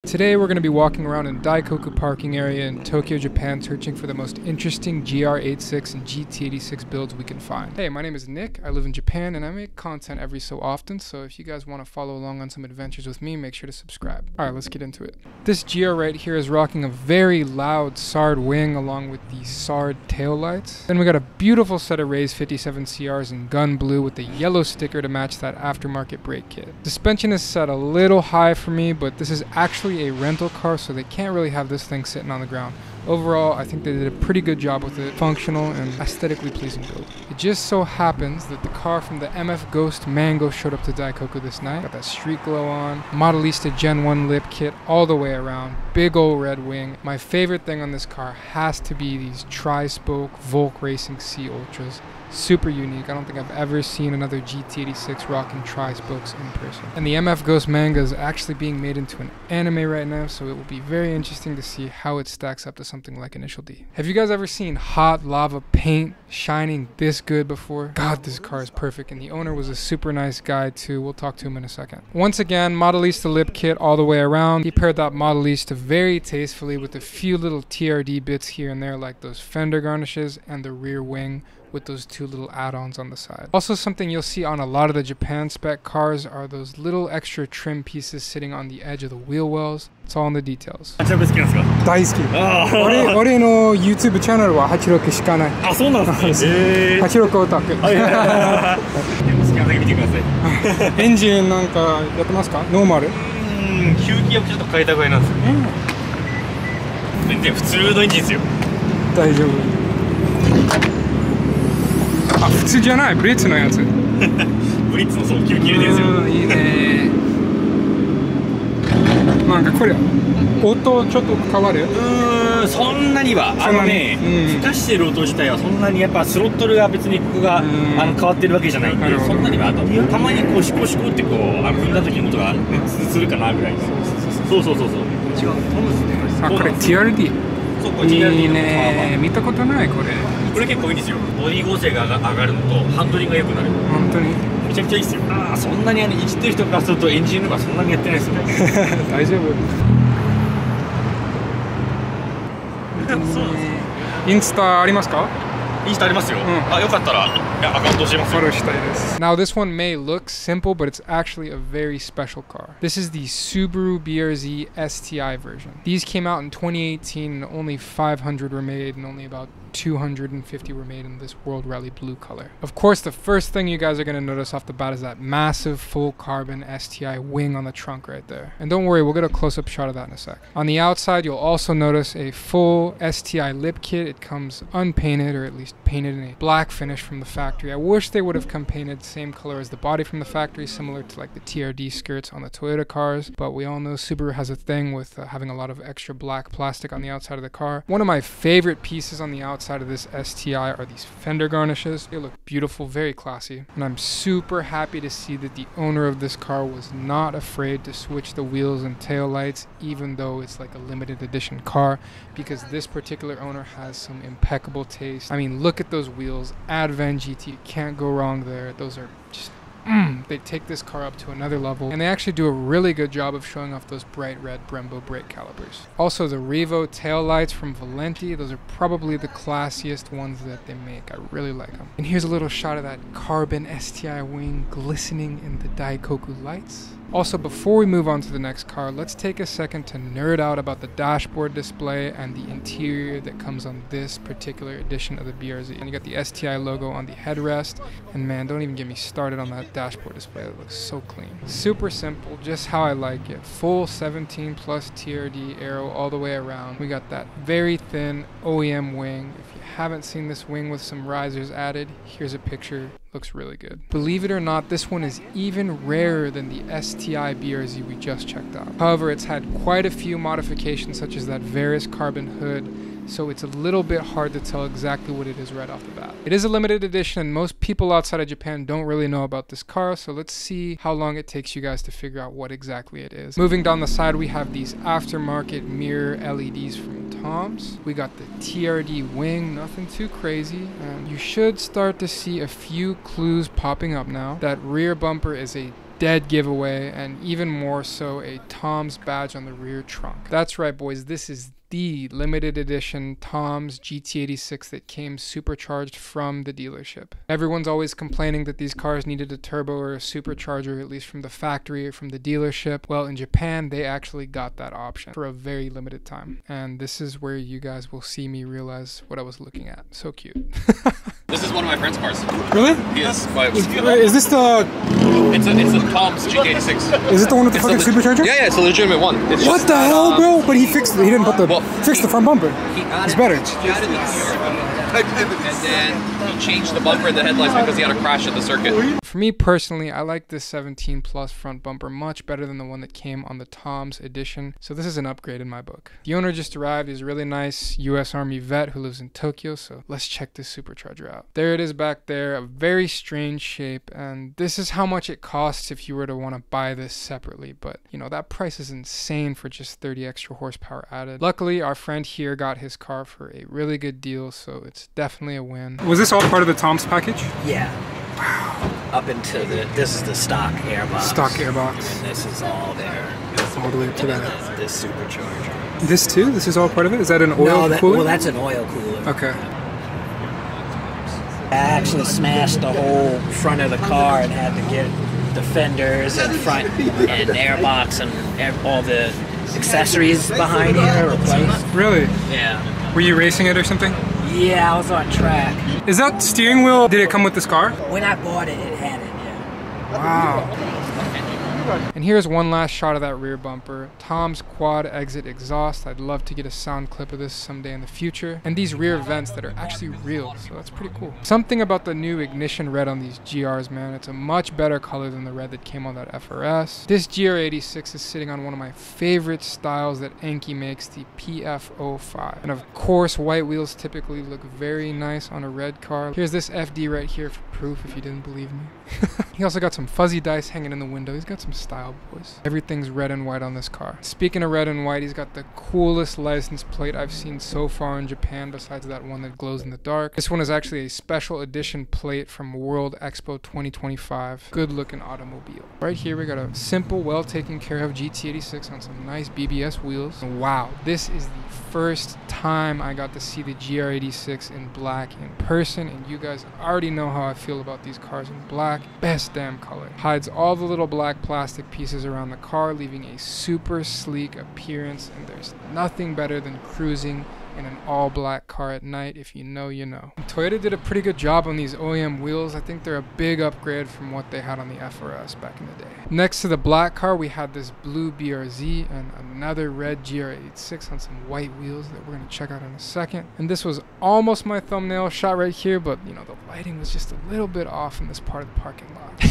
Today we're going to be walking around in Daikoku Parking area in Tokyo, Japan, searching for the most interesting GR86 and GT86 builds we can find. Hey, my name is Nick, I live in Japan, and I make content every so often, so if you guys want to follow along on some adventures with me, make sure to subscribe. Alright, let's get into it. This GR right here is rocking a very loud SARD wing along with the SARD taillights. Then we got a beautiful set of Rays 57 CRs in gun blue with the yellow sticker to match that aftermarket brake kit. Suspension is set a little high for me, but this is actually a rental car, so they can't really have this thing sitting on the ground. Overall, I think they did a pretty good job with it. Functional and aesthetically pleasing build. It just so happens that the car from the MF Ghost Mango showed up to Daikoku this night. Got that street glow on, Modelista Gen 1 lip kit all the way around, big old red wing. My favorite thing on this car has to be these tri-spoke Volk Racing C Ultras. Super unique. I don't think I've ever seen another GT86 rocking tri-spokes in person. And the MF Ghost Manga is actually being made into an anime right now, so it will be very interesting to see how it stacks up to something like Initial D. Have you guys ever seen hot lava paint shining this good before? God, this car is perfect, and the owner was a super nice guy too. We'll talk to him in a second. Once again, Modelista lip kit all the way around. He paired that Modelista very tastefully with a few little TRD bits here and there, like those fender garnishes and the rear wing with those two little add-ons on the side. Also, something you'll see on a lot of the Japan spec cars are those little extra trim pieces sitting on the edge of the wheel wells. It's all in the details. ハチロク好きなんですか？大好き。俺の YouTube チャンネルは86しかない。あ、そうなんですね。86オタク。好きなだけ見てください。エンジンなんかやってますか？ノーマル？吸気力ちょっと変えたぐらいなんですよ。全然普通のエンジンですよ。大丈夫。あ、普通じゃない、ブリッツのやつ。ブリッツのそう吸気入れてるんですよ。いいね。なんかこれ音ちょっと変わる？そんなには吹かしてる音自体はそんなにやっぱスロットルが別にここが変わってるわけじゃないんで、そんなにはたまにこうシコシコってこう踏んだ時の音がするかなぐらい。そう。違う。トムスね。あ、これ TRD。そう、これ TRD の。いいね。見たことないこれ。これ結構いいんですよ。ボディ剛性が上がるのとハンドリングが良くなる。本当にめちゃくちゃいいですよ。そんなにいじってる人からするとエンジンとかそんなにやってないですよ。大丈夫。そうです。インスタありますか？インスタありますよ。あ、よかったらアカウント教えますよ。フォローしたいです。Now this one may look simple, but it's actually a very special car. This is the Subaru BRZ STI version. These came out in 2018 and only 500 were made and only about 250 were made in this World Rally blue color. Of course, the first thing you guys are going to notice off the bat is that massive full carbon STI wing on the trunk right there. And don't worry, we'll get a close-up shot of that in a sec. On the outside, you'll also notice a full STI lip kit. It comes unpainted, or at least painted in a black finish from the factory. I wish they would have come painted same color as the body from the factory, similar to like the TRD skirts on the Toyota cars, but we all know Subaru has a thing with having a lot of extra black plastic on the outside of the car. One of my favorite pieces on the outside of this STI are these fender garnishes. They look beautiful, very classy, and I'm super happy to see that the owner of this car was not afraid to switch the wheels and tail lights, even though it's like a limited edition car, because this particular owner has some impeccable taste. I mean, look at those wheels, Advan GT, you can't go wrong there. Those are just they take this car up to another level, and they actually do a really good job of showing off those bright red Brembo brake calipers. Also, the Revo tail lights from Valenti, those are probably the classiest ones that they make. I really like them. And here's a little shot of that carbon STI wing glistening in the Daikoku lights. Also, before we move on to the next car, let's take a second to nerd out about the dashboard display and the interior that comes on this particular edition of the BRZ. And you got the STI logo on the headrest, and man, don't even get me started on that dashboard display. It looks so clean. Super simple, just how I like it. Full 17 plus TRD aero all the way around. We got that very thin OEM wing. If you haven't seen this wing with some risers added, here's a picture. Looks really good. Believe it or not, this one is even rarer than the STI BRZ we just checked out. However, it's had quite a few modifications, such as that Varus carbon hood, so it's a little bit hard to tell exactly what it is right off the bat. It is a limited edition, and most people outside of Japan don't really know about this car, so let's see how long it takes you guys to figure out what exactly it is. Moving down the side, we have these aftermarket mirror LEDs from Tom's. We got the TRD wing, nothing too crazy, and you should start to see a few clues popping up now. That rear bumper is a dead giveaway, and even more so a Tom's badge on the rear trunk. That's right, boys, this is the limited edition Tom's GT86 that came supercharged from the dealership. Everyone's always complaining that these cars needed a turbo or a supercharger, at least from the factory or from the dealership. Well, in Japan, they actually got that option for a very limited time. And this is where you guys will see me realize what I was looking at. So cute. This is one of my friend's cars. Really? He is quite... Is this the... It's a Tom's GT86. Is it the one with the fucking supercharger? Yeah, it's a legitimate one. It's what the hell, bro? But he fixed it. He didn't put the... fix the front bumper. It's better. He added the and then he changed the bumper and the headlights because he had a crash at the circuit. For me personally, I like this 17 Plus front bumper much better than the one that came on the Tom's edition, so this is an upgrade in my book. The owner just arrived. He's a really nice US Army vet who lives in Tokyo, so let's check this supercharger out. There it is back there, a very strange shape, and this is how much it costs if you were to want to buy this separately, but you know, that price is insane for just 30 extra horsepower added. Luckily, our friend here got his car for a really good deal, so it's definitely a win. Was this all part of the Tom's package? Yeah. Wow. Up into this is the stock airbox. Stock airbox. And this is all there. All the way up to that. This supercharger. This too? This is all part of it? Is that an oil cooler? Well, that's an oil cooler. Okay. I actually smashed the whole front of the car and had to get the fenders and front and airbox and all the accessories behind here replaced. Really? Yeah. Were you racing it or something? Yeah, I was on track. Is that steering wheel, did it come with this car? When I bought it, it had it, yeah. Wow. And here's one last shot of that rear bumper. Tom's quad exit exhaust. I'd love to get a sound clip of this someday in the future. And these rear vents that are actually real, so that's pretty cool. Something about the new ignition red on these GRs, man. It's a much better color than the red that came on that FRS. This GR86 is sitting on one of my favorite styles that Enki makes, the PF05. And of course, white wheels typically look very nice on a red car. Here's this FD right here for proof if you didn't believe me. He also got some fuzzy dice hanging in the window. He's got some style, boys. Everything's red and white on this car. Speaking of red and white, he's got the coolest license plate I've seen so far in Japan, besides that one that glows in the dark. This one is actually a special edition plate from World Expo 2025. Good looking automobile. Right here we got a simple, well taken care of GT86 on some nice BBS wheels. And wow, this is the first time I got to see the GR86 in black in person, and you guys already know how I feel about these cars in black. Best damn color. Hides all the little black plastic pieces around the car, leaving a super sleek appearance, and there's nothing better than cruising in an all-black car at night. If you know, you know. And Toyota did a pretty good job on these OEM wheels. I think they're a big upgrade from what they had on the FRS back in the day. Next to the black car, we had this blue BRZ and another red GR86 on some white wheels that we're going to check out in a second. And this was almost my thumbnail shot right here, but you know, the lighting was just a little bit off in this part of the parking lot.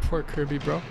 Poor Kirby, bro.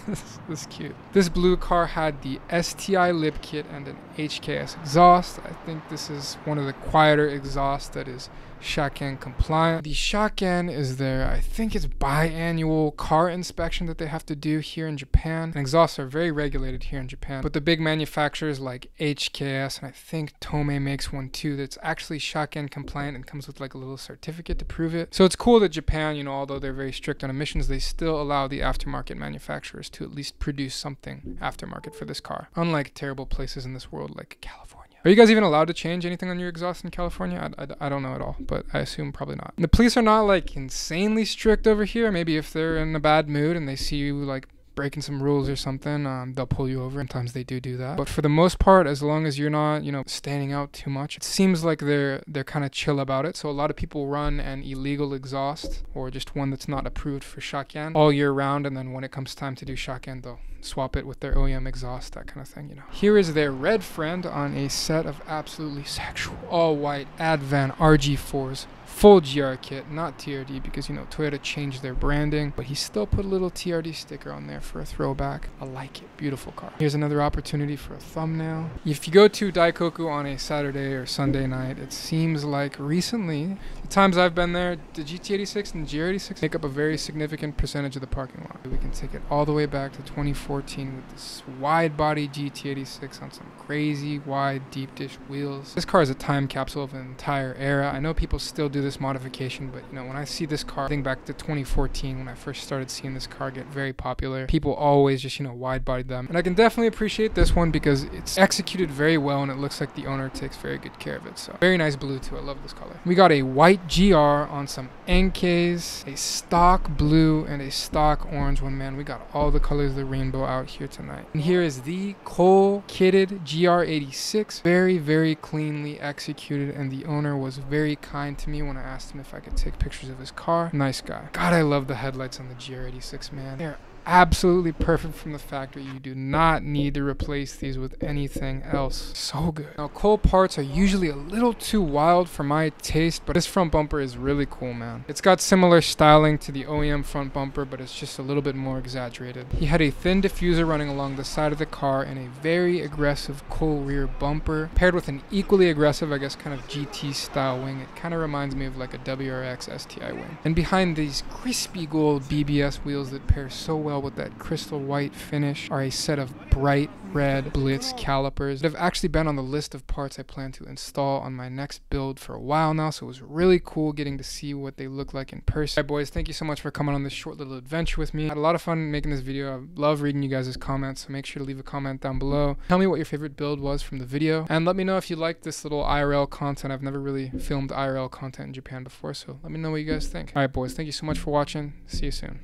This is cute. This blue car had the STI lip kit and an HKS exhaust. I think this is one of the quieter exhausts that is Shaken compliant. The Shaken is their, I think it's biannual car inspection that they have to do here in Japan. And exhausts are very regulated here in Japan. But the big manufacturers like HKS, and I think Tomei makes one too, that's actually Shaken compliant and comes with like a little certificate to prove it. So it's cool that Japan, you know, although they're very strict on emissions, they still allow the aftermarket manufacturers to at least produce something aftermarket for this car. Unlike terrible places in this world like California. Are you guys even allowed to change anything on your exhaust in California? I don't know at all, but I assume probably not. And the police are not like insanely strict over here. Maybe if they're in a bad mood and they see you like breaking some rules or something, they'll pull you over. Sometimes they do that. But for the most part, as long as you're not, you know, standing out too much, it seems like they're kind of chill about it. So a lot of people run an illegal exhaust or just one that's not approved for Shaken all year round, and then when it comes time to do Shaken, they'll swap it with their OEM exhaust, that kind of thing, you know. Here is their red friend on a set of absolutely sexual all-white Advan RG4s. Full GR kit, not TRD, because, you know, Toyota changed their branding, but he still put a little TRD sticker on there for a throwback. I like it. Beautiful car. Here's another opportunity for a thumbnail. If you go to Daikoku on a Saturday or Sunday night, it seems like recently, the times I've been there, the GT86 and GR86 make up a very significant percentage of the parking lot. We can take it all the way back to 2014. 2014 with this wide body GT86 on some crazy wide deep dish wheels. This car is a time capsule of an entire era. I know people still do this modification, but you know, when I see this car, I think back to 2014 when I first started seeing this car get very popular. People always just, you know, wide bodied them. And I can definitely appreciate this one because it's executed very well and it looks like the owner takes very good care of it. So very nice blue too. I love this color. We got a white GR on some NKs, a stock blue and a stock orange one. Man, we got all the colors of the rainbow out here tonight. And here is the Cole kitted GR86. Very, very cleanly executed, and the owner was very kind to me when I asked him if I could take pictures of his car. Nice guy. God, I love the headlights on the GR86, man. They're absolutely perfect from the factory. You do not need to replace these with anything else. So good. Now, Cole parts are usually a little too wild for my taste, but this front bumper is really cool, man. It's got similar styling to the OEM front bumper, but it's just a little bit more exaggerated. He had a thin diffuser running along the side of the car and a very aggressive Cole rear bumper paired with an equally aggressive, I guess, kind of GT style wing. It kind of reminds me of like a WRX STI wing. And behind these crispy gold BBS wheels that pair so well with that crystal white finish are a set of bright red Blitz calipers that have actually been on the list of parts I plan to install on my next build for a while now, so it was really cool getting to see what they look like in person. Alright boys, thank you so much for coming on this short little adventure with me. I had a lot of fun making this video. I love reading you guys' comments, so make sure to leave a comment down below. Tell me what your favorite build was from the video, and let me know if you like this little IRL content. I've never really filmed IRL content in Japan before, so let me know what you guys think. Alright boys, thank you so much for watching. See you soon.